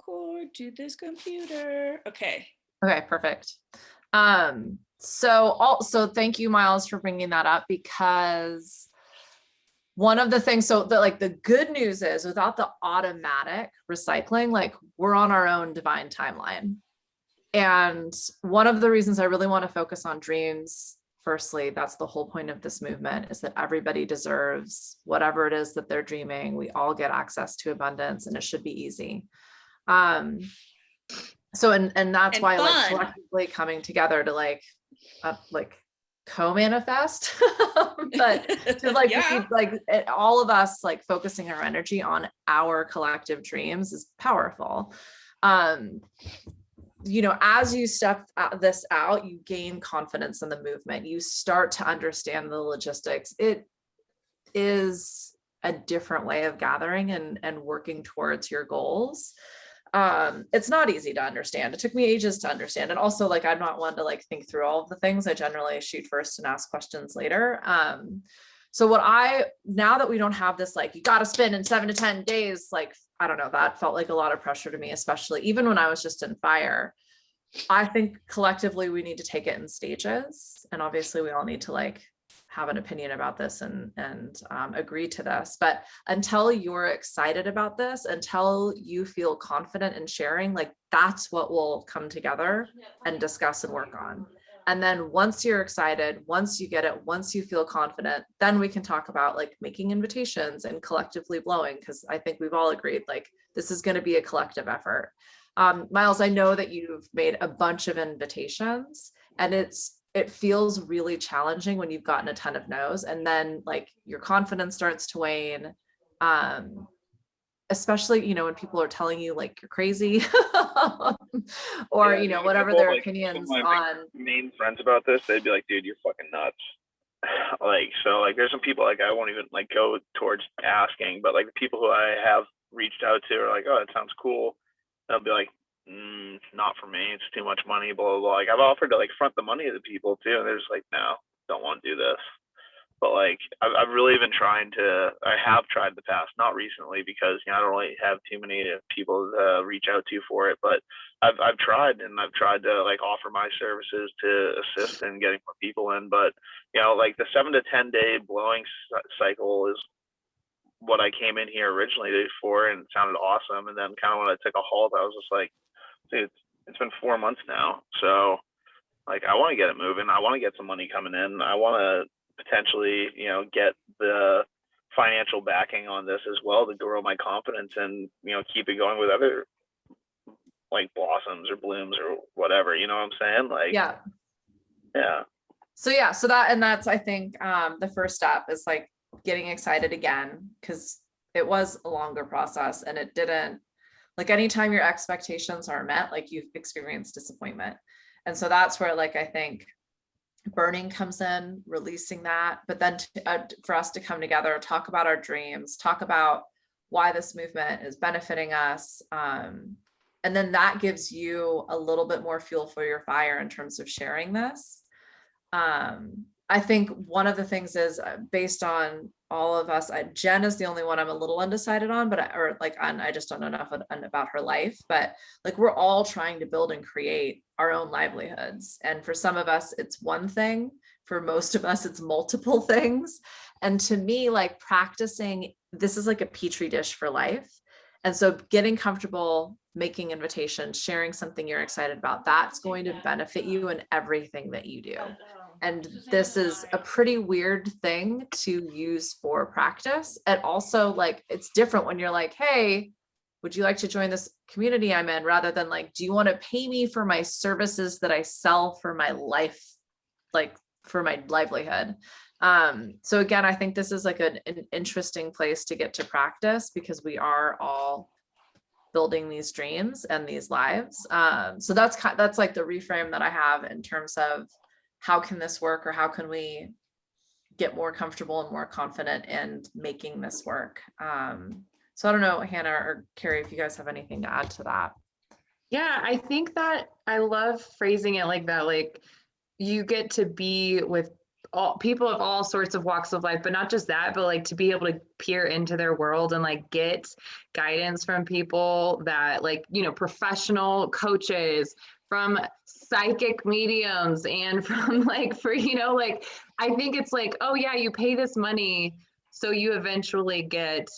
cord to this computer. Okay. Okay, perfect. So thank you, Miles, for bringing that up, because one of the things, so the good news is without the automatic recycling, like we're on our own divine timeline. And one of the reasons I really want to focus on dreams, firstly, that's the whole point of this movement, is that everybody deserves whatever it is that they're dreaming. We all get access to abundance, and it should be easy. So, and that's why like collectively coming together to co-manifest, but to all of us like focusing our energy on our collective dreams is powerful. You know, as you step this out, you gain confidence in the movement. You start to understand the logistics. It is a different way of gathering and working towards your goals. It's not easy to understand. It took me ages to understand. And also like, I'm not one to like think through all of the things. I generally shoot first and ask questions later. So now that we don't have this, like, you got to spend in 7 to 10 days, like, I don't know, that felt like a lot of pressure to me, especially even when I was just in fire. I think collectively we need to take it in stages. And obviously we all need to like have an opinion about this and agree to this. But until you're excited about this, until you feel confident in sharing, like that's what we'll come together and discuss and work on. And then once you're excited, once you get it, once you feel confident, then we can talk about like making invitations and collectively blowing. Because I think we've all agreed, like, this is going to be a collective effort. Miles, I know that you've made a bunch of invitations, and it feels really challenging when you've gotten a ton of no's, and then like your confidence starts to wane. Especially, you know, when people are telling you like you're crazy or, you know, whatever their opinions on. Main friends about this, they'd be like, dude, you're fucking nuts. Like, so like there's some people like I won't even like go towards asking, but like the people who I have reached out to are like, oh, it sounds cool. They'll be like, not for me. It's too much money, blah, blah, blah. Like I've offered to like front the money to the people too. And they're just like, no, don't want to do this. But like, I've really been I have tried in the past, not recently, because, you know, I don't really have too many people to reach out to for it, but I've tried to like offer my services to assist in getting more people in. But, you know, like the 7 to 10 day blowing cycle is what I came in here originally for, and it sounded awesome. And then kind of when I took a halt, I was just like, dude, it's been 4 months now. So like, I want to get it moving. I want to get some money coming in. I want to potentially, you know, get the financial backing on this as well to grow my confidence and, you know, keep it going with other like blossoms or blooms or whatever, you know what I'm saying? Like, yeah. So that's, I think, the first step is like getting excited again, because it was a longer process and it didn't, like, anytime your expectations are met, like you've experienced disappointment. And so that's where, like, I think burning comes in, releasing that, but then for us to come together, talk about our dreams, talk about why this movement is benefiting us. And then that gives you a little bit more fuel for your fire in terms of sharing this. I think one of the things is based on all of us, Jen is the only one I'm a little undecided on, but I just don't know enough about her life, but like we're all trying to build and create our own livelihoods. And for some of us, it's one thing. For most of us, it's multiple things. And to me, like practicing, this is like a petri dish for life. And so getting comfortable, making invitations, sharing something you're excited about, that's going to benefit you in everything that you do. And this is a pretty weird thing to use for practice. And also, like, it's different when you're like, hey, would you like to join this community I'm in? Rather than like, do you want to pay me for my services that I sell for my life, like for my livelihood? So again, I think this is like an interesting place to get to practice, because we are all building these dreams and these lives. So that's like the reframe that I have in terms of how can this work, or how can we get more comfortable and more confident in making this work. So I don't know, Hannah or Carrie, if you guys have anything to add to that. Yeah, I think that I love phrasing it like that. Like, you get to be with all people of all sorts of walks of life, but not just that, but like to be able to peer into their world and like get guidance from people that like, you know, professional coaches, from psychic mediums, and from like, for, you know, like, I think it's like, oh yeah, you pay this money, so you eventually get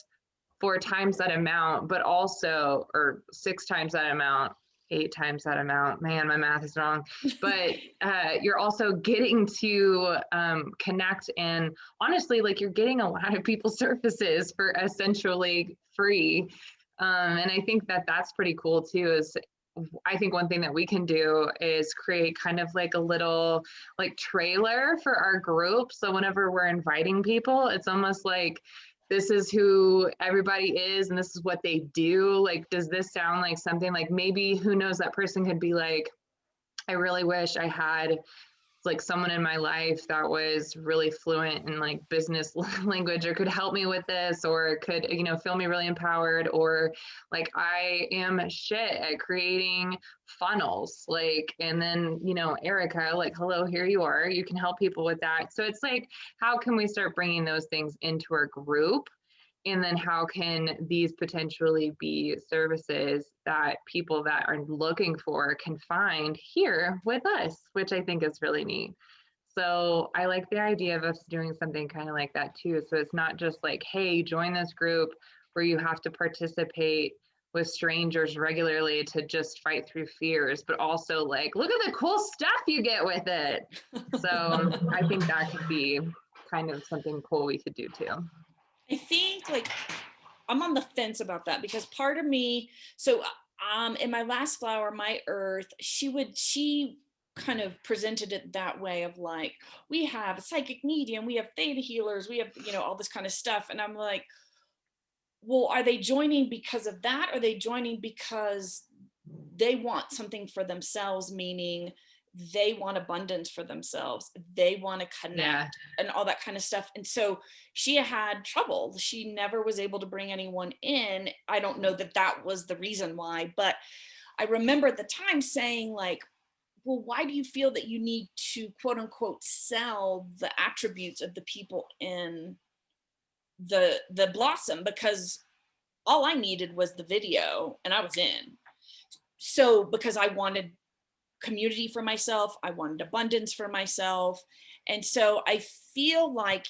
4 times that amount, but also, or 6 times that amount, 8 times that amount. Man, my math is wrong. But you're also getting to connect, and honestly, like you're getting a lot of people's services for essentially free. And I think that that's pretty cool too. Is I think one thing that we can do is create kind of like a little like trailer for our group. So whenever we're inviting people, it's almost like, this is who everybody is and this is what they do. Like, does this sound like something like, maybe, who knows, that person could be like, I really wish I had like someone in my life that was really fluent in like business language, or could help me with this, or could, you know, feel me really empowered, or like I am shit at creating funnels, like, and then, you know, Erica, like, hello, here you are, you can help people with that. So it's like, how can we start bringing those things into our group? And then how can these potentially be services that people that are looking for can find here with us, which I think is really neat. So I like the idea of us doing something kind of like that too. So it's not just like, hey, join this group where you have to participate with strangers regularly to just fight through fears, but also like, look at the cool stuff you get with it. So I think that could be kind of something cool we could do too. I think like I'm on the fence about that, because part of me, so in my last flower, my earth, she kind of presented it that way of like, we have a psychic medium, we have theta healers, we have, you know, all this kind of stuff. And I'm like, well, are they joining because of that? Or are they joining because they want something for themselves, meaning they want abundance for themselves, they want to connect and all that kind of stuff. And so she had trouble, she never was able to bring anyone in. I don't know that that was the reason why, but I remember at the time saying like, well, why do you feel that you need to quote unquote sell the attributes of the people in the blossom? Because all I needed was the video and I was in. So because I wanted community for myself, I wanted abundance for myself. And so I feel like,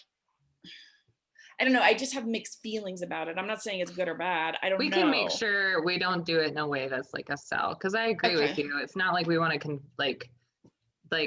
I don't know, I just have mixed feelings about it. I'm not saying it's good or bad, I don't know. We can make sure we don't do it in a way that's like a sell, because I agree with you. It's not like we want to like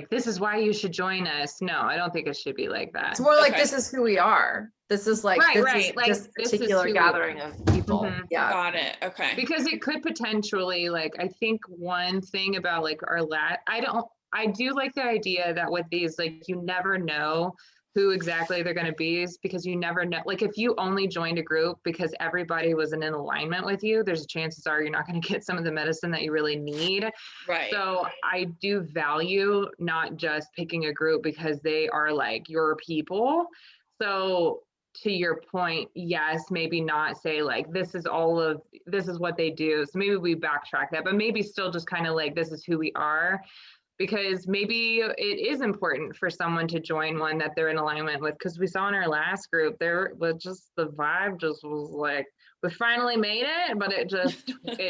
this is why you should join us. No, I don't think it should be like that. It's more like, this is who we are. This is like, right. Like this particular gathering of people. Yeah. Got it. Okay. Because it could potentially, like, I think one thing about like I do like the idea that with these, like, you never know who exactly they're going to be, is because you never know. Like, if you only joined a group because everybody was in alignment with you, there's chances are you're not going to get some of the medicine that you really need. Right. So I do value not just picking a group because they are like your people. So to your point, yes, maybe not say like, this is what they do. So maybe we backtrack that, but maybe still just kind of like, this is who we are. Because maybe it is important for someone to join one that they're in alignment with. Because we saw in our last group, there was just, the vibe just was like, we finally made it, but it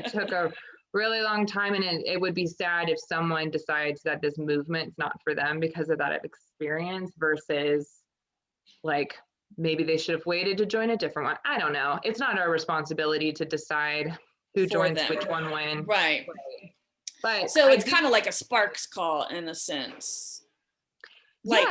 took a really long time. And it would be sad if someone decides that this movement's not for them because of that experience, versus like, maybe they should have waited to join a different one. I don't know. It's not our responsibility to decide who joins which one when. Right. But so it's kind of like a sparks call in a sense. Like,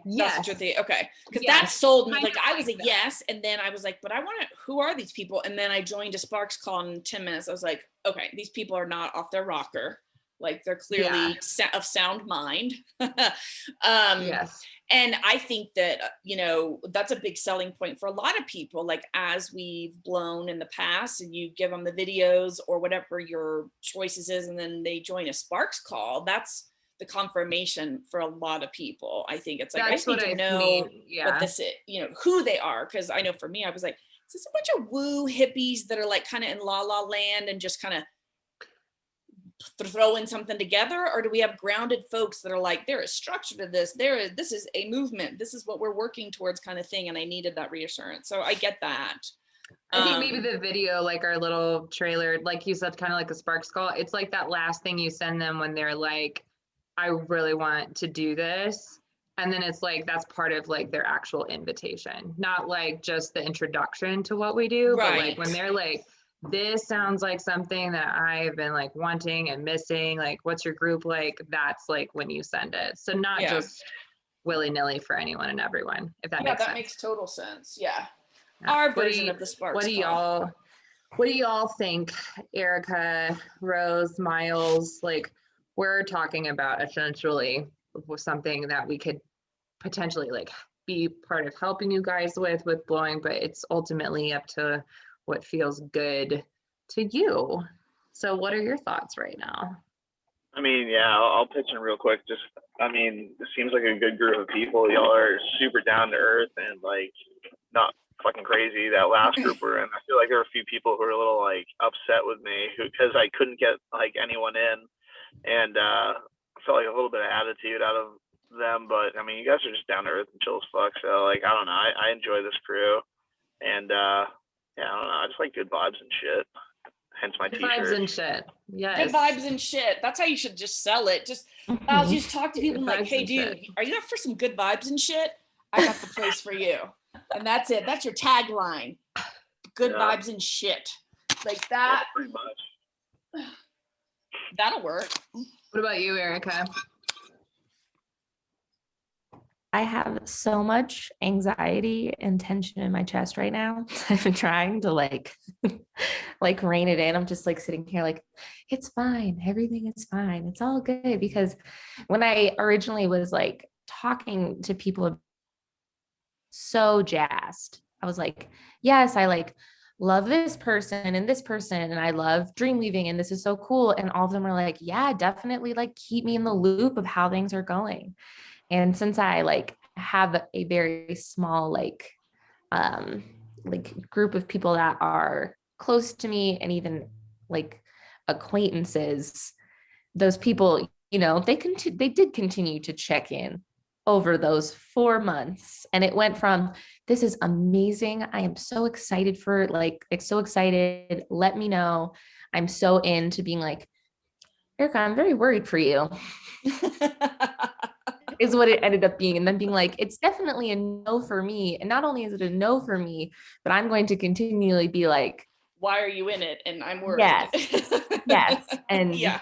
yes. Okay. Because that sold me. Like, I was a yes. And then I was like, but I want to, who are these people? And then I joined a sparks call in 10 minutes. I was like, okay, these people are not off their rocker. Like, they're clearly of sound mind. Yes. And I think that, you know, that's a big selling point for a lot of people. Like, as we've blown in the past and you give them the videos or whatever your choices is, and then they join a sparks call, that's the confirmation for a lot of people. I think it's like, I just need to know what this is, you know, who they are. Cause I know for me, I was like, is this a bunch of woo hippies that are like kind of in la la land and just kind of throwing something together, or do we have grounded folks that are like, there is structure to this, this is a movement, this is what we're working towards kind of thing, and I needed that reassurance. So I get that. I think maybe the video, like our little trailer, like you said, kind of like a Sparks call. It's like that last thing you send them when they're like, I really want to do this. And then it's like, that's part of like their actual invitation, not like just the introduction to what we do, but like when they're like, this sounds like something that I've been like wanting and missing, like, what's your group like? That's like when you send it. So not just willy-nilly for anyone and everyone, if that makes sense. Yeah, that makes total sense. Yeah. Our version of the Sparks what do y'all think, Erica, Rose, Miles? Like, we're talking about essentially something that we could potentially like be part of helping you guys with blowing, but it's ultimately up to what feels good to you. So what are your thoughts right now? I mean, yeah, I'll pitch in real quick. Just, I mean, it seems like a good group of people. Y'all are super down to earth and like not fucking crazy. That last group we're in, I feel like there were a few people who were a little like upset with me because I couldn't get like anyone in, and I felt like a little bit of attitude out of them. But I mean, you guys are just down to earth and chill as fuck. So like, I don't know, I enjoy this crew, and yeah, I don't know, I just like good vibes and shit. Hence my Good t-shirt. vibes and shit. Yes. Good vibes and shit. That's how you should just sell it. Just I'll just talk to people like, hey, dude, are you up for some good vibes and shit? I got the place for you. And that's it. That's your tagline. Good vibes and shit. Like that. Yeah, pretty much. That'll work. What about you, Erica? I have so much anxiety and tension in my chest right now. I've been trying to like rein it in. I'm just like sitting here like, it's fine. Everything is fine. It's all good. Because when I originally was like talking to people, so jazzed. I was like, yes, I like love this person and I love dream weaving and this is so cool. And all of them are like, yeah, definitely like keep me in the loop of how things are going. And since I like have a very small like group of people that are close to me and even like acquaintances, those people, you know, they did continue to check in over those 4 months. And it went from, this is amazing. I am so excited for like, it's so excited. Let me know. I'm so into being like, Erica, I'm very worried for you. Is what it ended up being. And then being like, it's definitely a no for me. And not only is it a no for me, but I'm going to continually be like, why are you in it? And I'm worried. Yes. And yeah.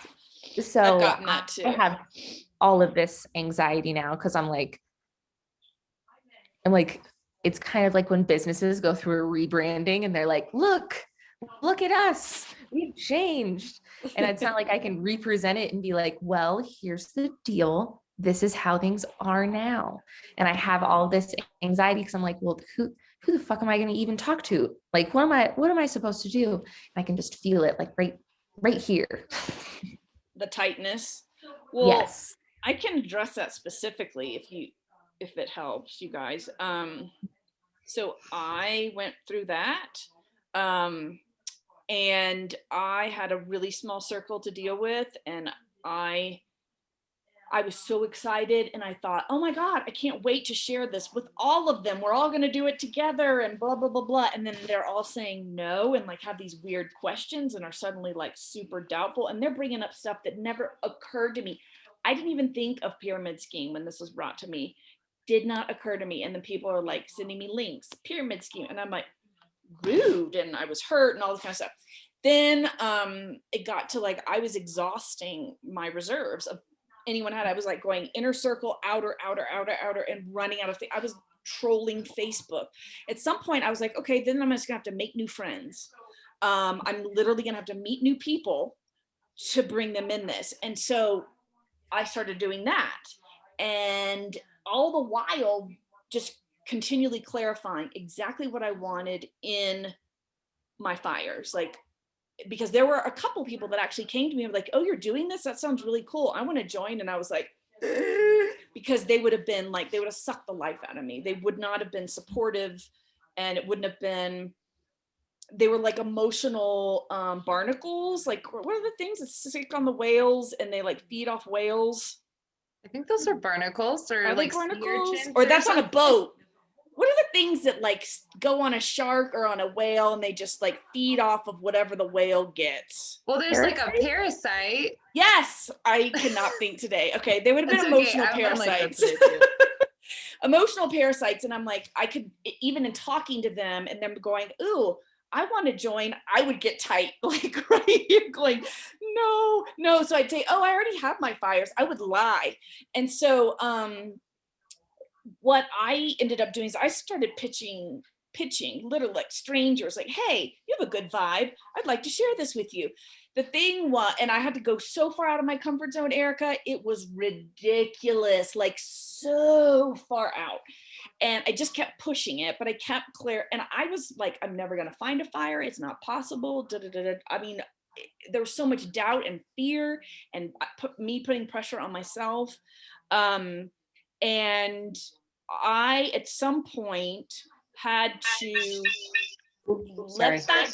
So I've gotten that too. I have all of this anxiety now because I'm like, it's kind of like when businesses go through a rebranding and they're like, look at us, we've changed. And it's not like I can represent it and be like, well, here's the deal. This is how things are now. And I have all this anxiety because I'm like, well, who the fuck am I going to even talk to? Like, what am I supposed to do? And I can just feel it like right here. The tightness. Well, yes. I can address that specifically if it helps you guys. So I went through that. And I had a really small circle to deal with, and I was so excited, and I thought, oh my God, I can't wait to share this with all of them. We're all going to do it together and blah, blah, blah, blah. And then they're all saying no and like have these weird questions and are suddenly like super doubtful. And they're bringing up stuff that never occurred to me. I didn't even think of pyramid scheme when this was brought to me. Did not occur to me. And then people are like sending me links, pyramid scheme. And I'm like, rude. And I was hurt and all this kind of stuff. Then it got to like, I was exhausting my reserves of anyone had. I was like going inner circle, outer, and running out of things. I was trolling Facebook. At some point I was like, okay, then I'm just gonna have to make new friends. I'm literally gonna have to meet new people to bring them in this. And so I started doing that. And all the while, just continually clarifying exactly what I wanted in my fires. Like, because there were a couple people that actually came to me and were like, oh, you're doing this? That sounds really cool. I want to join. And I was like, because they would have sucked the life out of me. They would not have been supportive, and it wouldn't have been they were like emotional barnacles. Like, what are the things that stick on the whales and they like feed off whales? I think those are barnacles or Are they like sea barnacles? urchins Or that's on a something. boat. What are the things that like go on a shark or on a whale and they just like feed off of whatever the whale gets? Well, there's like a parasite. Yes, I cannot think today. Okay, they would have been That's okay. emotional I'm like, parasites. that's it too. Emotional parasites. And I'm like, I could, even in talking to them and them going, ooh, I want to join, I would get tight, like right here going, no, no. So I'd say, oh, I already have my fires. I would lie. And so what I ended up doing is I started pitching literally like strangers, like, hey, you have a good vibe, I'd like to share this with you. The thing was, and I had to go so far out of my comfort zone, Erica, it was ridiculous, like so far out. And I just kept pushing it, but I kept clear. And I was like, I'm never going to find a fire, it's not possible, da, da, da, da. I mean, there was so much doubt and fear and me putting pressure on myself. And I, at some point, had to Sorry. let that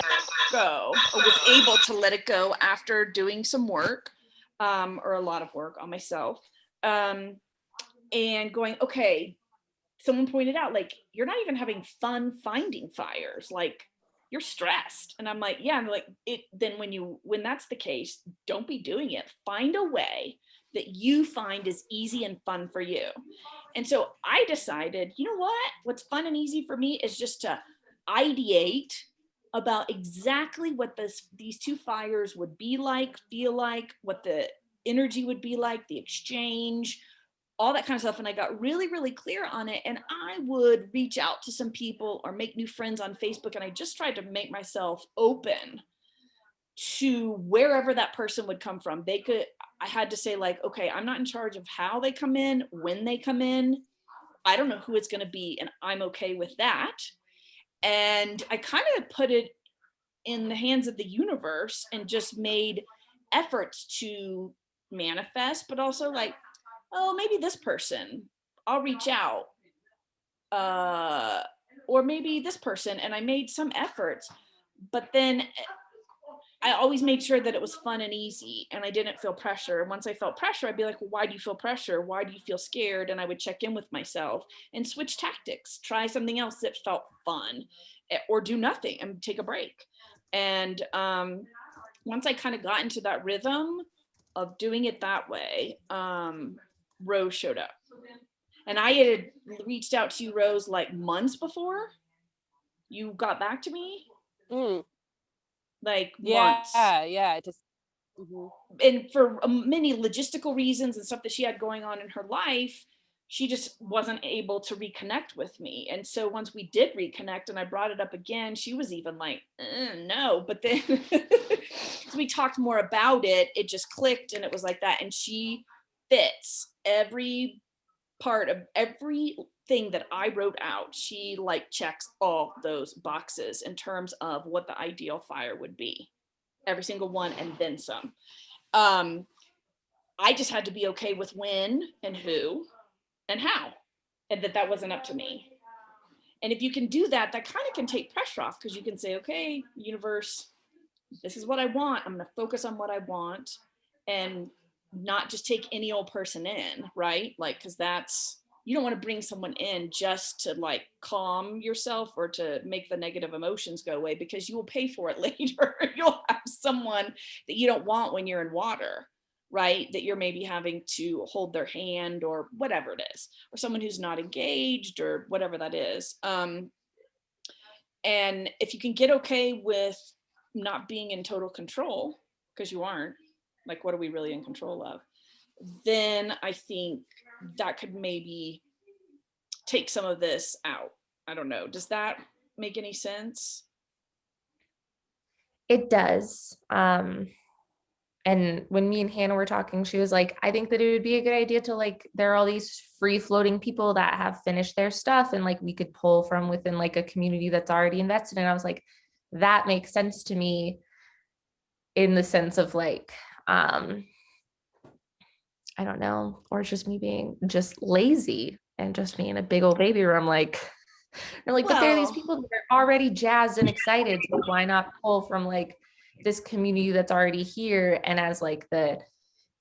go, or was able to let it go after doing some work, or a lot of work on myself, and going, okay, someone pointed out, like, you're not even having fun finding fires, like you're stressed. And I'm like, yeah. And like, then when that's the case, don't be doing it. Find a way that you find is easy and fun for you. And so I decided, you know what? What's fun and easy for me is just to ideate about exactly what these two fires would be like, feel like, what the energy would be like, the exchange, all that kind of stuff. And I got really, really clear on it. And I would reach out to some people or make new friends on Facebook. And I just tried to make myself open to wherever that person would come from. I had to say, like, okay, I'm not in charge of how they come in, when they come in. I don't know who it's going to be, and I'm okay with that. And I kind of put it in the hands of the universe and just made efforts to manifest, but also like, oh, maybe this person, I'll reach out. Or maybe this person, and I made some efforts, but then I always made sure that it was fun and easy and I didn't feel pressure. And once I felt pressure, I'd be like, well, why do you feel pressure? Why do you feel scared? And I would check in with myself and switch tactics, try something else that felt fun, or do nothing and take a break. And once I kind of got into that rhythm of doing it that way, Rose showed up. And I had reached out to you, Rose, like months before you got back to me. Like months. Yeah, just and for many logistical reasons and stuff that she had going on in her life, she just wasn't able to reconnect with me. And so once we did reconnect and I brought it up again, she was even like, no. But then as we talked more about it, it just clicked and it was like that. And she fits every part of everything that I wrote out. She like checks all those boxes in terms of what the ideal fire would be. Every single one and then some. I just had to be okay with when and who and how, and that wasn't up to me. And if you can do that, that kind of can take pressure off, because you can say, okay, universe, this is what I want. I'm going to focus on what I want and not just take any old person in, right? Like, because you don't want to bring someone in just to like calm yourself or to make the negative emotions go away, because you will pay for it later. You'll have someone that you don't want when you're in water, right? That you're maybe having to hold their hand or whatever it is, or someone who's not engaged or whatever that is. And if you can get okay with not being in total control, because you aren't, like, what are we really in control of? Then I think that could maybe take some of this out. I don't know. Does that make any sense? It does. And when me and Hannah were talking, she was like, I think that it would be a good idea to, like, there are all these free floating people that have finished their stuff and like we could pull from within like a community that's already invested. And I was like, that makes sense to me, in the sense of like, I don't know, or just me being just lazy and just being a big old baby where I'm like, Or like, but there are these Well, people that are already jazzed and excited. So why not pull from like this community that's already here? And as like the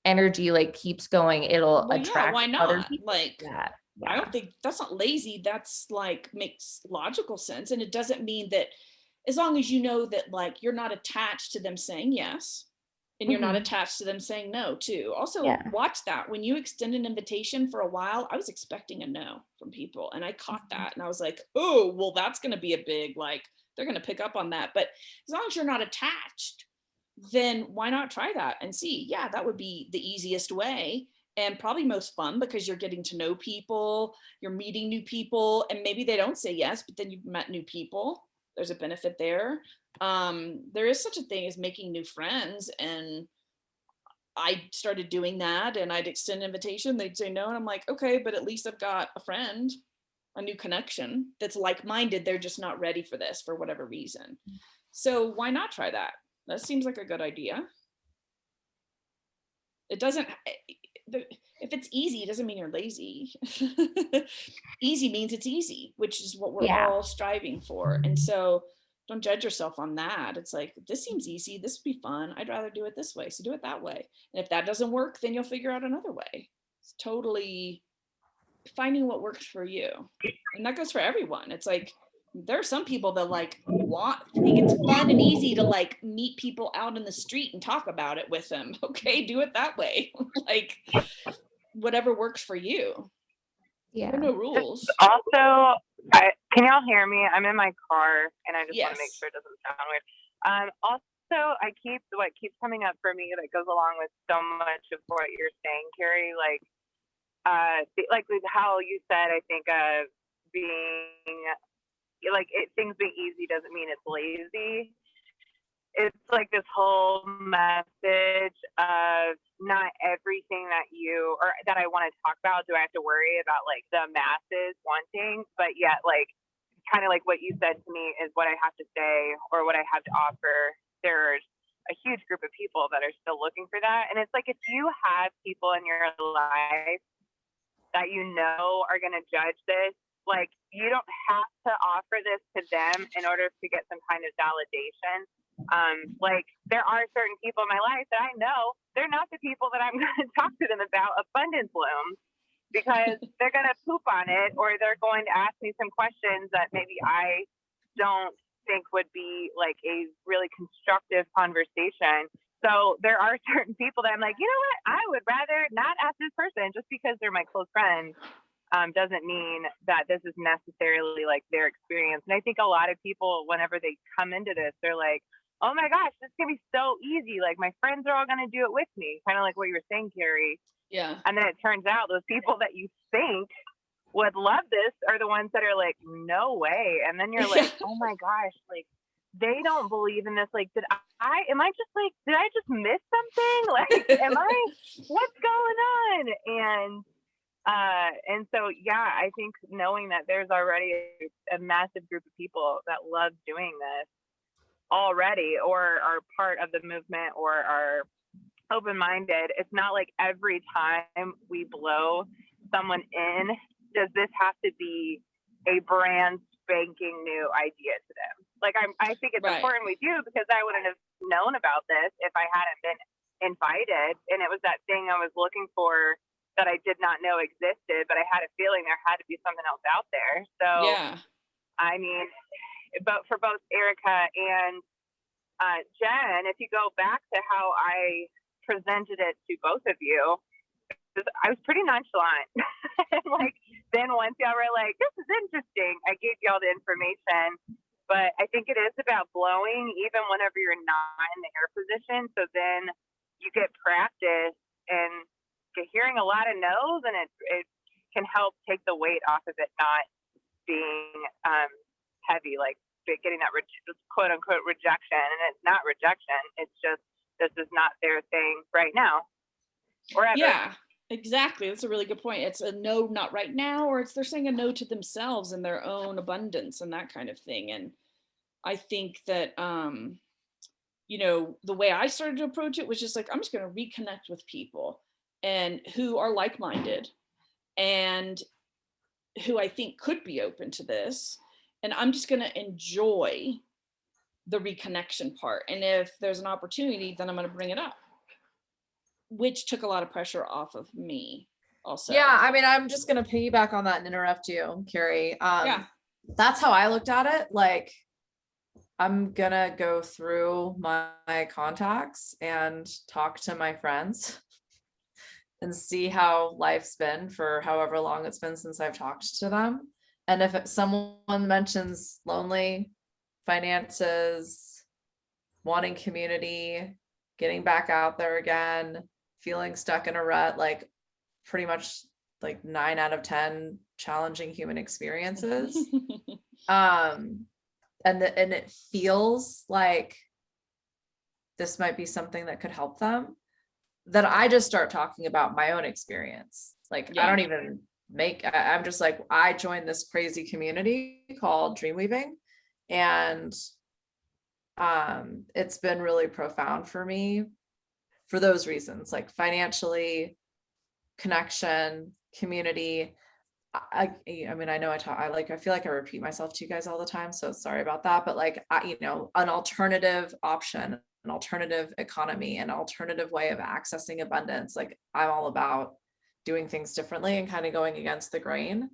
energy like keeps going, it'll well, yeah, attract why other not? people Like, to that. I Yeah. don't think that's not lazy. That's like makes logical sense. And it doesn't mean that, as long as you know that like you're not attached to them saying yes, and you're not Mhm. attached to them saying no too. Also, Yeah. watch that. When you extend an invitation for a while, I was expecting a no from people and I caught that and I was like, oh, well, that's going to be a big, like, they're going to pick up on that. But as long as you're not attached, then why not try that and see? Yeah, that would be the easiest way and probably most fun, because you're getting to know people, you're meeting new people, and maybe they don't say yes, but then you've met new people. There's a benefit there. There is such a thing as making new friends, and I started doing that, and I'd extend an invitation, they'd say no, and I'm like, okay, but at least I've got a friend, a new connection that's like-minded. They're just not ready for this for whatever reason. So why not try that? That seems like a good idea. It doesn't, if it's easy, it doesn't mean you're lazy. Easy means it's easy, which is what we're Yeah. all striving for. And so don't judge yourself on that. It's like, this seems easy. This would be fun. I'd rather do it this way. So do it that way. And if that doesn't work, then you'll figure out another way. It's totally finding what works for you. And that goes for everyone. It's like, there are some people that like think it's fun and easy to like meet people out in the street and talk about it with them. Okay, do it that way. Like, whatever works for you. There Yeah. are no rules. Also, can y'all hear me? I'm in my car, and I just want to make Yes. sure it doesn't sound weird. Also, what keeps coming up for me that goes along with so much of what you're saying, Carrie. Like with how you said, I think being like things being easy doesn't mean it's lazy. It's like this whole message of not everything that you or that I want to talk about do I have to worry about like the masses wanting, but yet like kind of like what you said to me is what I have to say or what I have to offer. There's a huge group of people that are still looking for that. And it's like if you have people in your life that you know are going to judge this, like you don't have to offer this to them in order to get some kind of validation. Like there are certain people in my life that I know they're not the people that I'm going to talk to them about abundance blooms because they're going to poop on it or they're going to ask me some questions that maybe I don't think would be like a really constructive conversation. So there are certain people that I'm like, you know what? I would rather not ask this person just because they're my close friends. Doesn't mean that this is necessarily like their experience. And I think a lot of people, whenever they come into this, they're like, oh my gosh, this is going to be so easy. Like my friends are all going to do it with me. Kind of like what you were saying, Carrie. Yeah. And then it turns out those people that you think would love this are the ones that are like, no way. And then you're like, oh my gosh, like they don't believe in this. Like, did I just miss something? Like, what's going on? And so, yeah, I think knowing that there's already a massive group of people that love doing this already or are part of the movement or are open-minded, it's not like every time we blow someone in, does this have to be a brand spanking new idea to them? Like, I think it's important we do because I wouldn't have known about this if I hadn't been invited. And it was that thing I was looking for that I did not know existed, but I had a feeling there had to be something else out there. So, yeah. I mean, but for both Erica and Jen, if you go back to how I presented it to both of you, I was pretty nonchalant. Like, then once y'all were like, this is interesting, I gave y'all the information. But I think it is about blowing, even whenever you're not in the air position. So then you get practice and hearing a lot of no's, and it can help take the weight off of it not being heavy, like getting that quote unquote rejection. And it's not rejection. It's just, this is not their thing right now or ever. Yeah, exactly. That's a really good point. It's a no, not right now, or they're saying a no to themselves and their own abundance and that kind of thing. And I think that, you know, the way I started to approach it was just like, I'm just going to reconnect with people and who are like-minded and who I think could be open to this. and I'm just going to enjoy the reconnection part. And if there's an opportunity, then I'm going to bring it up, which took a lot of pressure off of me also. Yeah, I mean, I'm just gonna piggyback on that and interrupt you, Carrie. Yeah. That's how I looked at it. Like, I'm gonna go through my contacts and talk to my friends and see how life's been for however long it's been since I've talked to them. And if someone mentions lonely, finances, wanting community, getting back out there again, feeling stuck in a rut, like pretty much like 9 out of 10 challenging human experiences. And it feels like this might be something that could help them, that I just start talking about my own experience. Like, I don't even I'm just like, I joined this crazy community called Dreamweaving, and it's been really profound for me for those reasons, like financially, connection, community. I mean, I know I feel like I repeat myself to you guys all the time, so sorry about that. But like, an alternative option, an alternative economy, an alternative way of accessing abundance. Like, I'm all about doing things differently and kind of going against the grain.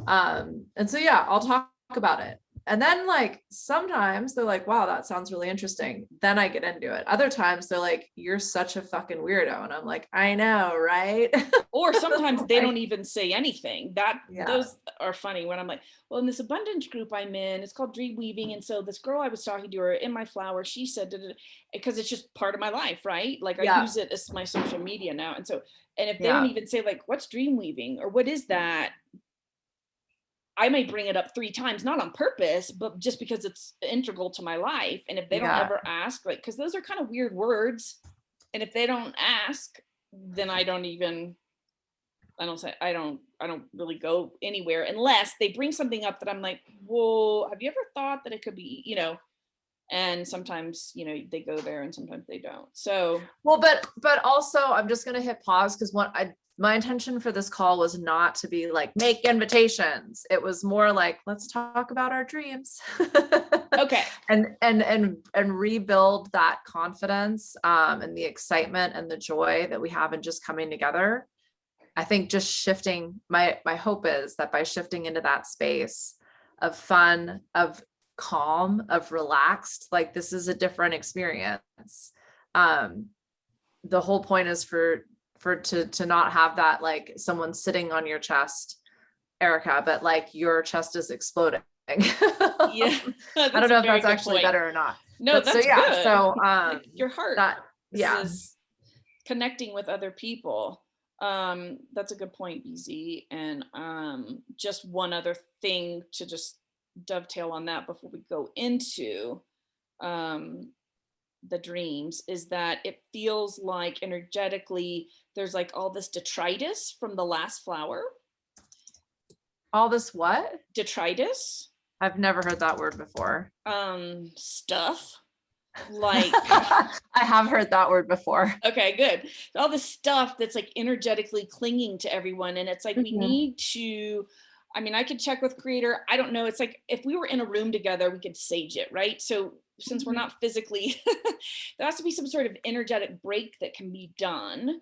And so, yeah, I'll talk about it. And then like, sometimes they're like, wow, that sounds really interesting. Then I get into it. Other times they're like, you're such a fucking weirdo. And I'm like, I know, right? Or sometimes they don't even say anything. Yeah. Those are funny when I'm like, well, in this abundance group I'm in, it's called Dream Weaving. And so this girl I was talking to, her in my flower, she said, because it's just part of my life, right? Like, I use it as my social media now. And so, and if they don't even say like, what's Dream Weaving or what is that? I may bring it up 3 times, not on purpose, but just because it's integral to my life. And if they don't ever ask, like, because those are kind of weird words. And if they don't ask, then I don't really go anywhere unless they bring something up that I'm like, whoa, have you ever thought that it could be, and sometimes, they go there and sometimes they don't. So, well, but also I'm just going to hit pause, because my intention for this call was not to be like, make invitations. It was more like, let's talk about our dreams. Okay. And rebuild that confidence, and the excitement and the joy that we have in just coming together. I think just shifting, my hope is that by shifting into that space of fun, of calm, of relaxed, like, this is a different experience. The whole point is to not have that, like, someone sitting on your chest, Erica, but like your chest is exploding. Yeah. I don't know if that's actually better or not. No, but that's good. So your heart. Is connecting with other people. That's a good point, BZ. And just one other thing to just dovetail on that before we go into the dreams is that it feels like energetically there's like all this detritus from the last flower. All this what? Detritus. I've never heard that word before. Stuff. Like I have heard that word before. Okay, good. All the stuff that's like energetically clinging to everyone. And it's like, we need to, I mean, I could check with Creator. I don't know. It's like, if we were in a room together, we could sage it, right? So since we're not physically, there has to be some sort of energetic break that can be done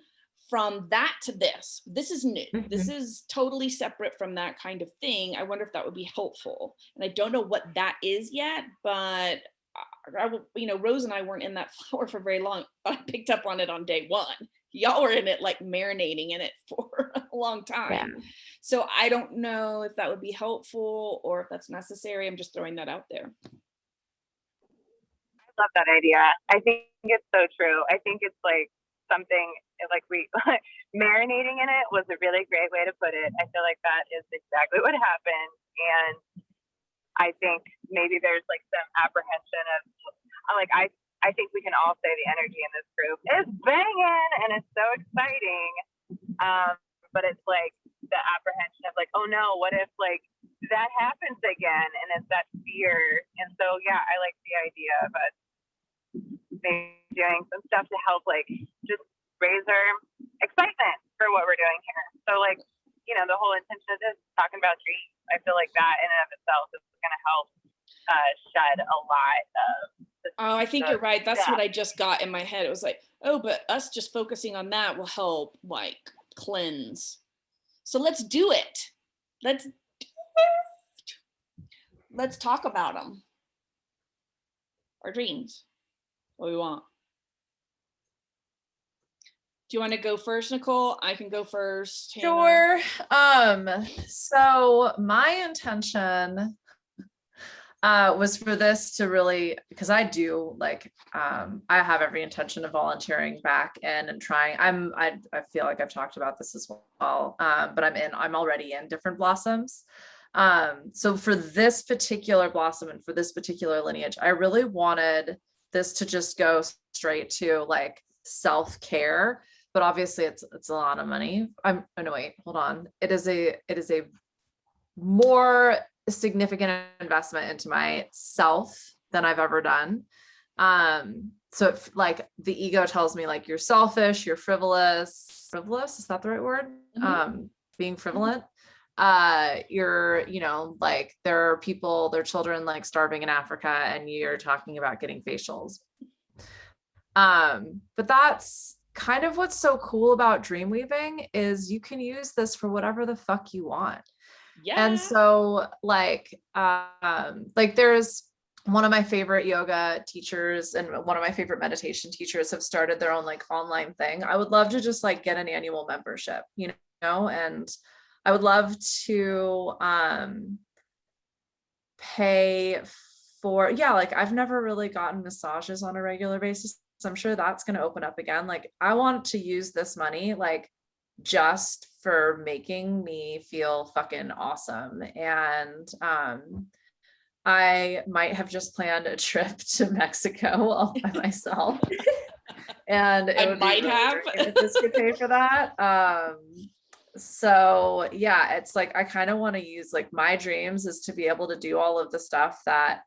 from that to this. This is new. This is totally separate from that kind of thing. I wonder if that would be helpful. And I don't know what that is yet, but Rose and I weren't in that flower for very long. I picked up on it on day 1. Y'all were in it, like marinating in it for a long time. Yeah. So I don't know if that would be helpful or if that's necessary. I'm just throwing that out there. I love that idea. I think it's so true. I think it's like something like marinating in it was a really great way to put it. I feel like that is exactly what happened. And I think maybe there's like some apprehension of like, I think we can all say the energy in this group is banging and it's so exciting. But it's like the apprehension of like, oh no, what if like that happens again? And it's that fear. And so, yeah, I like the idea of us maybe doing some stuff to help like just raise our excitement for what we're doing here. So like, the whole intention of this talking about dreams, I feel like that in and of itself is going to help Oh, I think you're right. That's Yeah. what I just got in my head. It was like, oh, but us just focusing on that will help like cleanse. So let's do it. Let's talk about them. Our dreams. What we want. Do you want to go first, Nicole? I can go first. Hannah. Sure. So my intention was for this to really, because I do like, I have every intention of volunteering back in and trying. I feel like I've talked about this as well, but I'm already in different blossoms. So for this particular blossom and for this particular lineage, I really wanted this to just go straight to like self-care, but obviously it's a lot of money. Oh no, wait, hold on. It is a more significant investment into myself than I've ever done. So if, like the ego tells me like you're selfish, you're frivolous, is that the right word? Being frivolent. You're, you know, like there are people, their children like starving in Africa and you're talking about getting facials. But that's kind of what's so cool about dream weaving is you can use this for whatever the fuck you want. Yeah. And so like there's one of my favorite yoga teachers and one of my favorite meditation teachers have started their own like online thing. I would love to just like get an annual membership, you know, and I would love to pay for, yeah, like I've never really gotten massages on a regular basis. So I'm sure that's going to open up again. Like I want to use this money like just for making me feel fucking awesome. And I might have just planned a trip to Mexico all by myself. And it I would might be really have. great if this could pay for that. So yeah, it's like I kind of want to use like my dreams is to be able to do all of the stuff that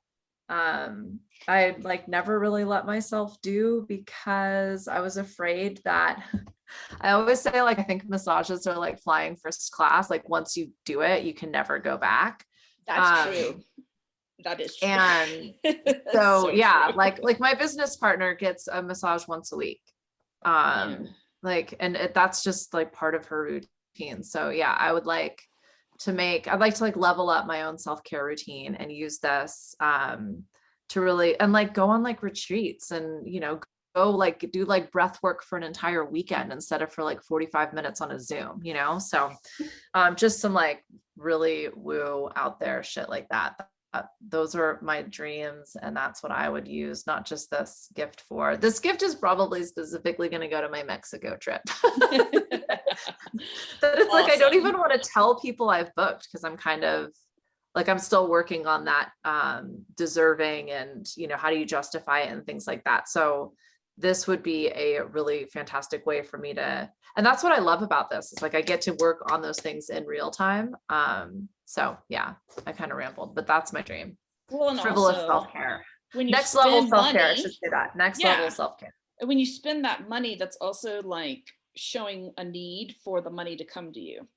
I like never really let myself do because I was afraid that I always say like I think massages are like flying first class. Like once you do it, you can never go back. That's true. That is true. And That's so yeah, true. like my business partner gets a massage once a week. Like and that's just like part of her routine. So yeah, I'd like to like level up my own self-care routine and use this to really and like go on like retreats and you know go like do like breath work for an entire weekend instead of for like 45 minutes on a Zoom, you know? So just some like really woo out there shit like that. Those are my dreams and that's what I would use, not just this gift for. This gift is probably specifically going to go to my Mexico trip. That it's like I don't even want to tell people I've booked because I'm kind of like I'm still working on that deserving and you know how do you justify it and things like that. So this would be a really fantastic way for me to, and that's what I love about this. It's like I get to work on those things in real time. So yeah, I kind of rambled, but that's my dream. Well, and Frivolous also, self-care. when you Next level spend self-care, I money, should say that. Next Yeah. level self-care. when you spend that money, that's also like showing a need for the money to come to you,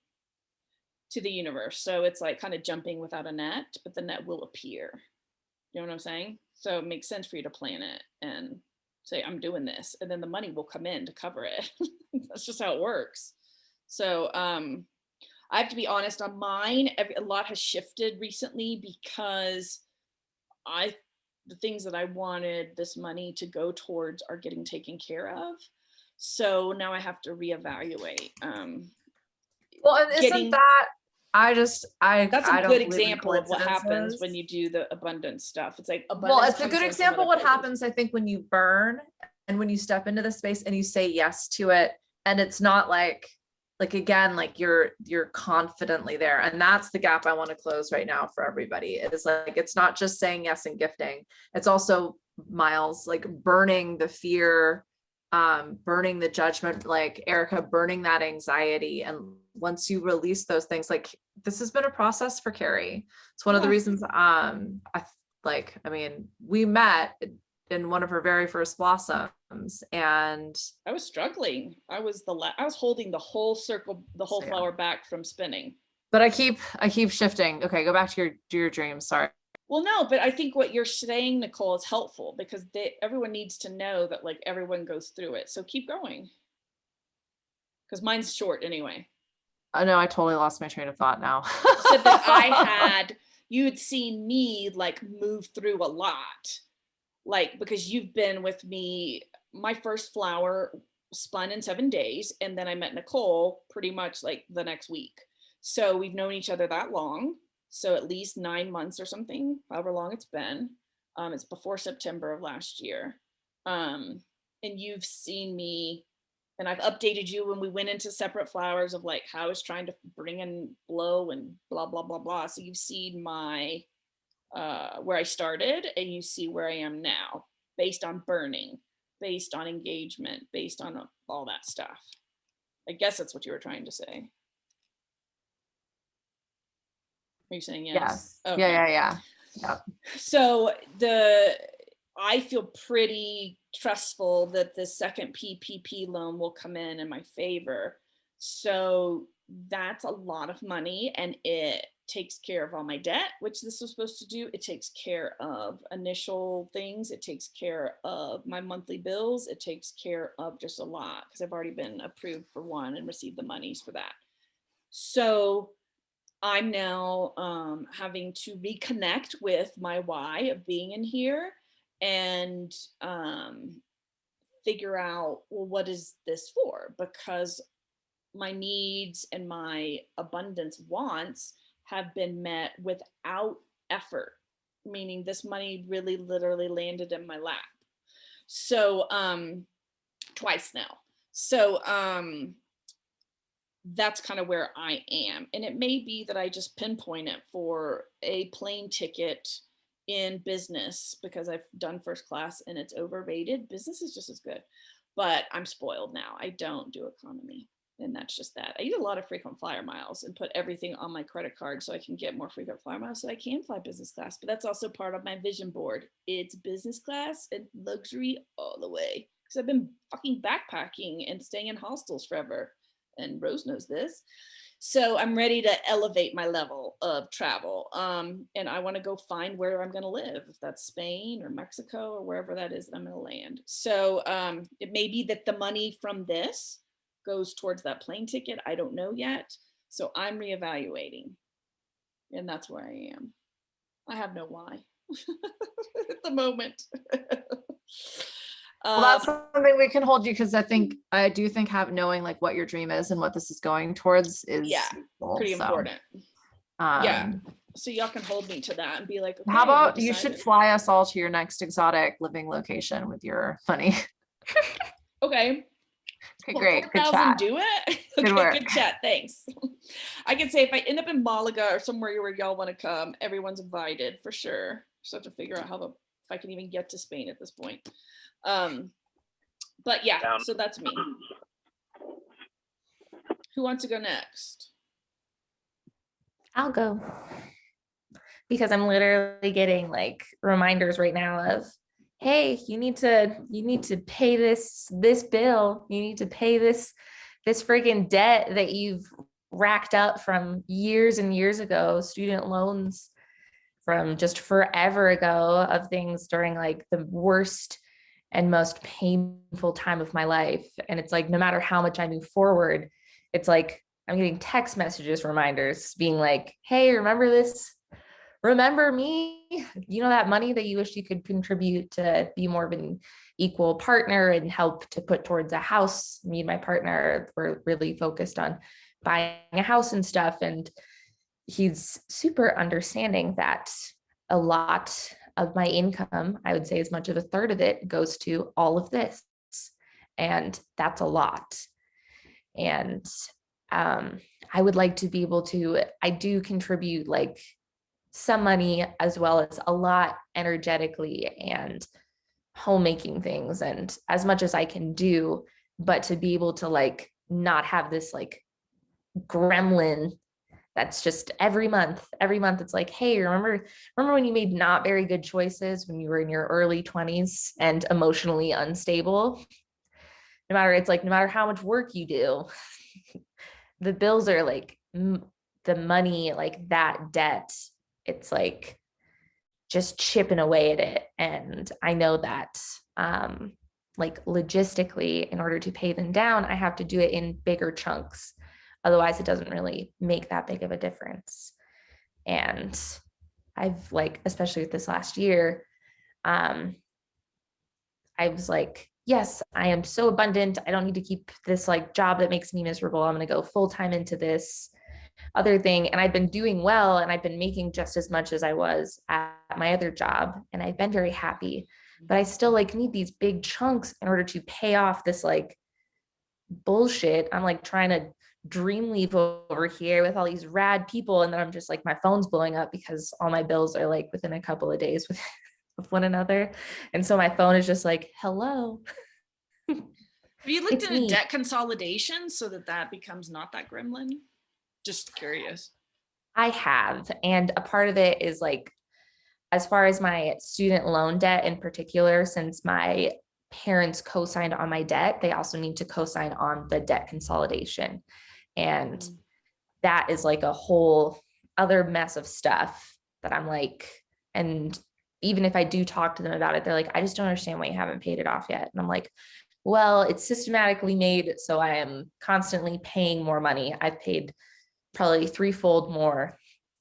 to the universe. So it's like kind of jumping without a net, but the net will appear. You know what I'm saying? So it makes sense for you to plan it and say, I'm doing this, and then the money will come in to cover it. That's just how it works. So I have to be honest on mine. A lot has shifted recently because the things that I wanted this money to go towards are getting taken care of. So now I have to reevaluate. Well, and isn't that that's a good example of what happens when you do the abundance stuff. It's like well, it's a good example what happens, I think, when you burn and when you step into the space and you say yes to it, and it's not like again, like you're confidently there. And that's the gap I want to close right now for everybody. It is like it's not just saying yes and gifting. It's also, Miles, like burning the fear, burning the judgment, like Erica, burning that anxiety. And once you release those things, like this has been a process for Carrie. It's one of the reasons we met in one of her very first blossoms and I was struggling. I was holding the whole circle, the whole flower back from spinning. But I keep shifting. Okay, go back to your dreams. Sorry. Well, no, but I think what you're saying, Nicole, is helpful because everyone needs to know that like everyone goes through it. So keep going. Because mine's short anyway. I know I totally lost my train of thought now. Said that you had seen me like move through a lot. Like, because you've been with me, my first flower spun in 7 days. And then I met Nicole pretty much like the next week. So we've known each other that long. So at least 9 months or something, however long it's been. It's before September of last year. And you've seen me, and I've updated you when we went into separate flowers of like how I was trying to bring in blow and blah, blah, blah, blah. So you've seen my, where I started, and you see where I am now based on burning, based on engagement, based on all that stuff. I guess that's what you were trying to say. Are you saying yes? Yes. Okay. Yeah. So I feel pretty trustful that the second PPP loan will come in my favor. So that's a lot of money, and it takes care of all my debt, which this was supposed to do. It takes care of initial things. It takes care of my monthly bills. It takes care of just a lot because I've already been approved for one and received the monies for that. So I'm now having to reconnect with my why of being in here and figure out, well, what is this for? Because my needs and my abundance wants have been met without effort, meaning this money really literally landed in my lap. So twice now. So that's kind of where I am. And it may be that I just pinpoint it for a plane ticket in business because I've done first class and it's overrated. Business is just as good, but I'm spoiled now. I don't do economy. And that's just that. I use a lot of frequent flyer miles and put everything on my credit card so I can get more frequent flyer miles so I can fly business class. But that's also part of my vision board. It's business class and luxury all the way. Because I've been fucking backpacking and staying in hostels forever. And Rose knows this. So I'm ready to elevate my level of travel. And I want to go find where I'm going to live, if that's Spain or Mexico or wherever that is that I'm going to land. So it may be that the money from this goes towards that plane ticket. I don't know yet. So I'm reevaluating. And that's where I am. I have no why at the moment. Well, that's something we can hold you, because I do think knowing like what your dream is and what this is going towards is pretty important. Yeah. So y'all can hold me to that and be like, okay, how about you should fly us all to your next exotic living location with your money. Okay. Okay, great. Good chat. Do it. Okay, good work. Good chat. Thanks. I can say if I end up in Malaga or somewhere where y'all want to come, everyone's invited for sure. Just have to figure out if I can even get to Spain at this point. But yeah, so that's me. Who wants to go next? I'll go, because I'm literally getting like reminders right now of, hey, you need to pay this bill. You need to pay this freaking debt that you've racked up from years and years ago, student loans from just forever ago, of things during like the worst and most painful time of my life. And it's like, no matter how much I move forward, it's like I'm getting text messages, reminders being like, hey, remember this? Remember me? You know, that money that you wish you could contribute to be more of an equal partner and help to put towards a house. Me and my partner were really focused on buying a house and stuff. And he's super understanding that a lot of my income, I would say as much of a third of it, goes to all of this. And that's a lot. And I would like to be able to, I do contribute like some money as well as a lot energetically and homemaking things, and as much as I can do, but to be able to like not have this like gremlin that's just every month it's like, hey, remember when you made not very good choices when you were in your early 20s and emotionally unstable? No matter how much work you do, the bills are like the money, like that debt, it's like just chipping away at it. And I know that like logistically, in order to pay them down, I have to do it in bigger chunks. Otherwise, it doesn't really make that big of a difference. And I've like, especially with this last year, I was like, yes, I am so abundant. I don't need to keep this like job that makes me miserable. I'm going to go full time into this other thing. And I've been doing well, and I've been making just as much as I was at my other job. And I've been very happy, but I still like need these big chunks in order to pay off this like bullshit. I'm like trying to dream leave over here with all these rad people. And then I'm just like, my phone's blowing up because all my bills are like within a couple of days with one another. And so my phone is just like, hello. Have you looked It's into me. debt consolidation so that becomes not that gremlin? Just curious. I have. And a part of it is like, as far as my student loan debt in particular, since my parents co-signed on my debt, they also need to co-sign on the debt consolidation. And that is like a whole other mess of stuff that I'm like, and even if I do talk to them about it, they're like, I just don't understand why you haven't paid it off yet. And I'm like, well, it's systematically made, so I am constantly paying more money. I've paid probably threefold more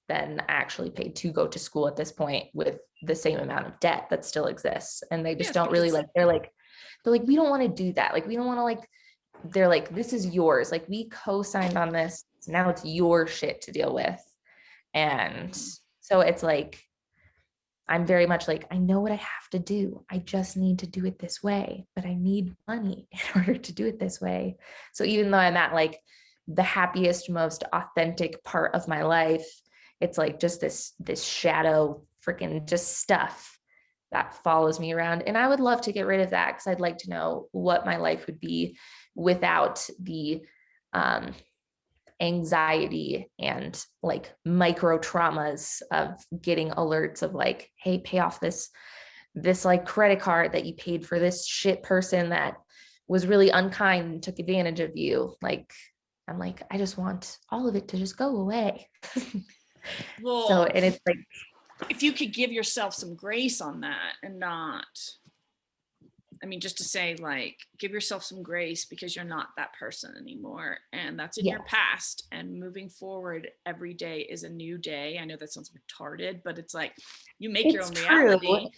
than I actually paid to go to school at this point with the same amount of debt that still exists. And they just Yes, don't really because- like, they're like, we don't want to do that. Like, we don't want to like, they're like, this is yours. Like, we co-signed on this. So now it's your shit to deal with. And so it's like, I'm very much like, I know what I have to do. I just need to do it this way, but I need money in order to do it this way. So even though I'm at like the happiest, most authentic part of my life, it's like just this shadow freaking just stuff that follows me around. And I would love to get rid of that, because I'd like to know what my life would be without the anxiety and like micro traumas of getting alerts of like, hey, pay off this like credit card that you paid for this shit person that was really unkind and took advantage of you. Like, I'm like, I just want all of it to just go away. Well, So, and it's like, if you could give yourself some grace on that and not, I mean, just to say like, give yourself some grace because you're not that person anymore. And that's in your Yes. past, and moving forward every day is a new day. I know that sounds retarded, but it's like, you make your it's own true. reality.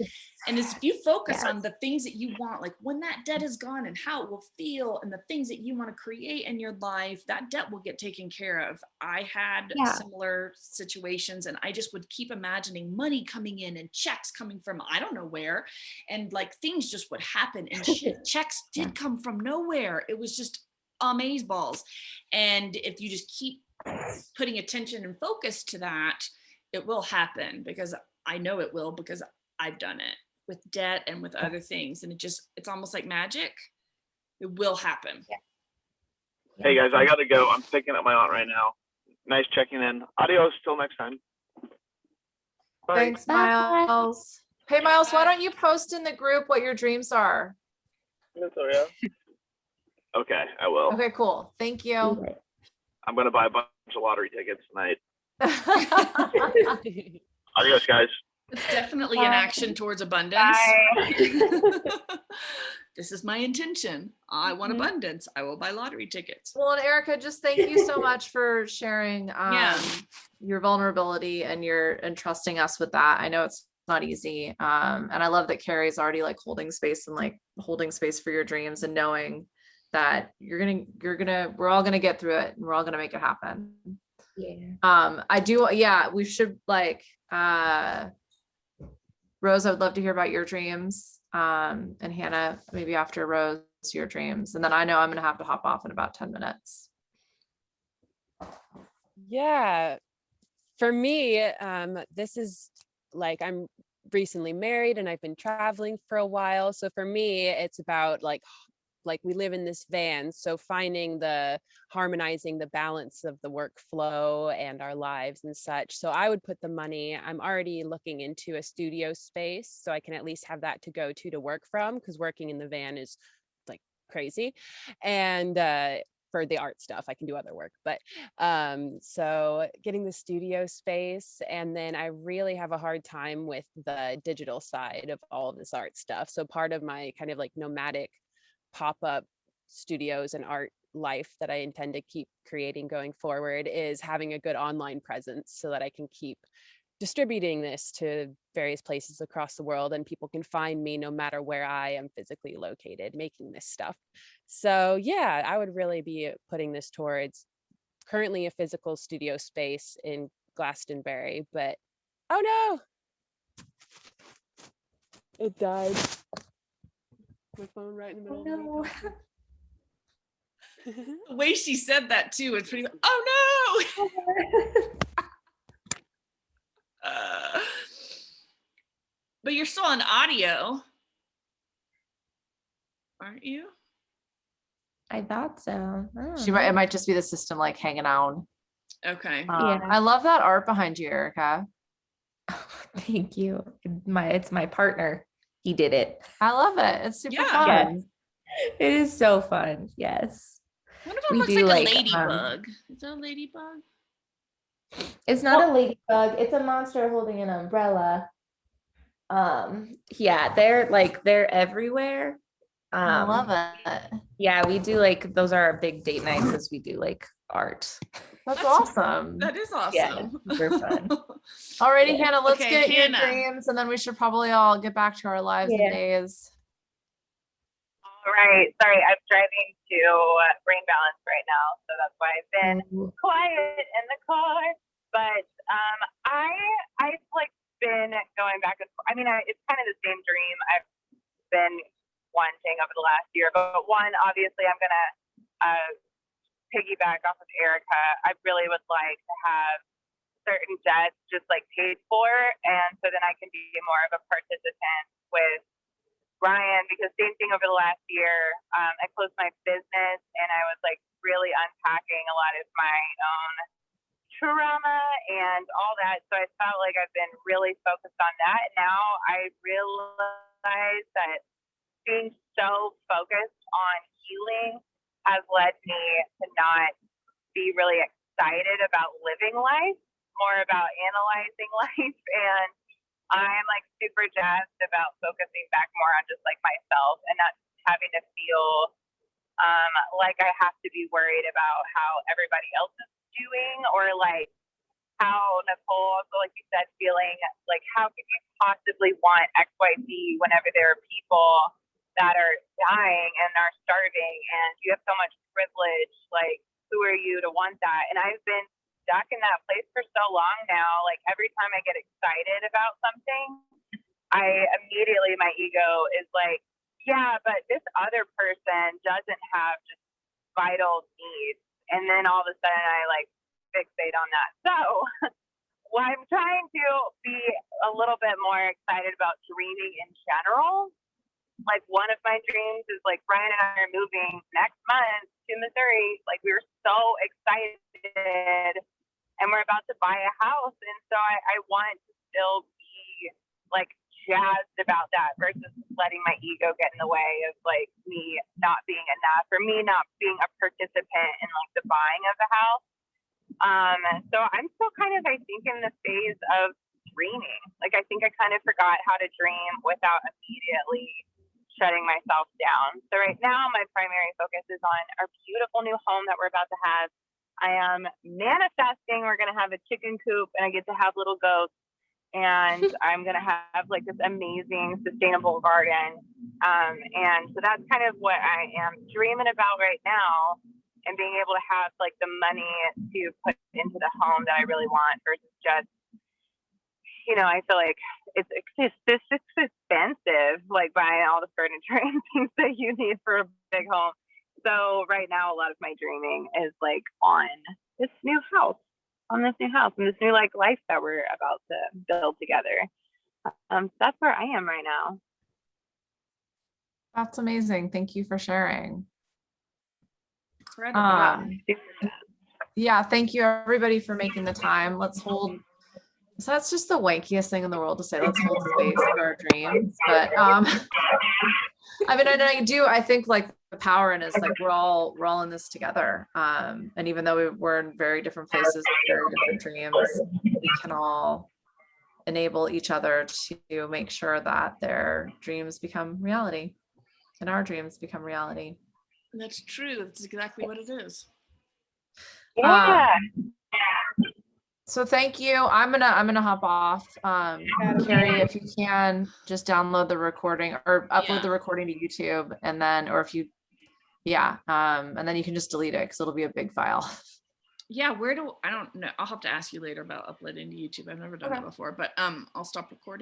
And as if you focus Yes. on the things that you want, like when that debt is gone and how it will feel and the things that you want to create in your life, that debt will get taken care of. I had Yeah. similar situations, and I just would keep imagining money coming in and checks coming from I don't know where. And like things just would happen, and shit, checks did Yeah. come from nowhere. It was just amazeballs. And if you just keep putting attention and focus to that, it will happen, because I know it will, because I've done it with debt and with other things, and it's almost like magic. It will happen. Yeah. Hey guys, I gotta go. I'm picking up my aunt right now. Nice checking in. Adios. Till next time. Bye. Thanks, Bye. Miles. Hey, Miles, why don't you post in the group what your dreams are? Okay, I will. Okay, cool. Thank you. I'm gonna buy a bunch of lottery tickets tonight. Adios, guys. It's definitely an action towards abundance. Bye. This is my intention. I want Mhm. abundance. I will buy lottery tickets. Well, and Erica, just thank you so much for sharing Yeah. your vulnerability and trusting us with that. I know it's not easy. And I love that Carrie's already like holding space for your dreams, and knowing that we're all gonna get through it, and we're all gonna make it happen. Yeah. We should like Rose, I would love to hear about your dreams. And Hannah, maybe after Rose, your dreams. And then I know I'm gonna have to hop off in about 10 minutes. Yeah, for me, this is like I'm recently married and I've been traveling for a while. So for me, it's about like we live in this van, so finding harmonizing the balance of the workflow and our lives and such. So I would put the money, I'm already looking into a studio space so I can at least have that to go to work from, because working in the van is like crazy. And for the art stuff. I can do other work, but so getting the studio space, and then I really have a hard time with the digital side of all of this art stuff. So part of my kind of like nomadic pop-up studios and art life that I intend to keep creating going forward is having a good online presence so that I can keep distributing this to various places across the world, and people can find me no matter where I am physically located making this stuff. So yeah, I would really be putting this towards currently a physical studio space in Glastonbury, but oh no, it died. My phone right in the middle of me talking. The way she said that too, it's pretty, oh no. But you're still on audio, aren't you? I thought so. I don't It know. might just be the system like hanging out. Okay. Yeah. I love that art behind you, Erica. Thank you. It's my partner. He did it. I love it. It's super Yeah. fun. Yes. It is so fun. Yes. One of them We looks do, like a like, ladybug. Is that a ladybug? It's not a ladybug. It's a monster holding an umbrella. Yeah, they're everywhere. I love it. Yeah, we do like those are our big date nights as we do like art. That's awesome. That is awesome. Yeah, super fun. Alrighty, Yeah. Hannah, let's Okay, get Hannah. your dreams, and then we should probably all get back to our lives Yeah. and days. All right. Sorry, I'm driving to Brain Balance right now, so that's why I've been quiet in the car. But I've like been going back and forth. I mean, it's kind of the same dream I've been wanting over the last year. But one, obviously, I'm gonna piggyback off of Erica. I really would like to have certain jets just like paid for, and so then I can be more of a participant with Ryan, because same thing over the last year. I closed my business and I was like really unpacking a lot of my own trauma and all that. So I felt like I've been really focused on that. Now I realize that being so focused on healing has led me to not be really excited about living life, more about analyzing life. And I'm like super jazzed about focusing back more on just like myself and not having to feel like I have to be worried about how everybody else is doing, or like how Nicole also, like you said, feeling like how could you possibly want XYZ whenever there are people that are dying and are starving and you have so much privilege, like who are you to want that? And I've been stuck in that place for so long now. Like every time I get excited about something, I immediately, my ego is like, yeah, but this other person doesn't have just vital needs. And then all of a sudden I like fixate on that. So well, I'm trying to be a little bit more excited about dreaming in general. Like one of my dreams is like Brian and I are moving next month to Missouri. Like we were so excited and we're about to buy a house. And so I want to still be like jazzed about that versus letting my ego get in the way of like me not being enough, or me not being a participant in like the buying of the house. So I'm still kind of, I think, in the phase of dreaming. Like I think I kind of forgot how to dream without immediately shutting myself down. So right now my primary focus is on our beautiful new home that we're about to have. I am manifesting we're going to have a chicken coop and I get to have little goats, and I'm going to have like this amazing sustainable garden. And so that's kind of what I am dreaming about right now, and being able to have like the money to put into the home that I really want versus just, you know, I feel like it's expensive, like buying all the furniture and things that you need for a big home. So right now, a lot of my dreaming is like on this new house, and this new like life that we're about to build together. So that's where I am right now. That's amazing. Thank you for sharing. Incredible. Yeah, thank you everybody for making the time. Let's hold. So that's just the wankiest thing in the world to say. Let's hold space for our dreams. But I mean, and I think like power in is like we're all in this together. And even though we're in very different places, with very different dreams, we can all enable each other to make sure that their dreams become reality and our dreams become reality. That's true. That's exactly what it is. Yeah. So thank you. I'm gonna hop off. Carrie, if you can just download the recording or upload Yeah. the recording to YouTube, and then, or if you, and then you can just delete it because it'll be a big file. Yeah, I don't know. I'll have to ask you later about uploading to YouTube. I've never done that before, but I'll stop recording.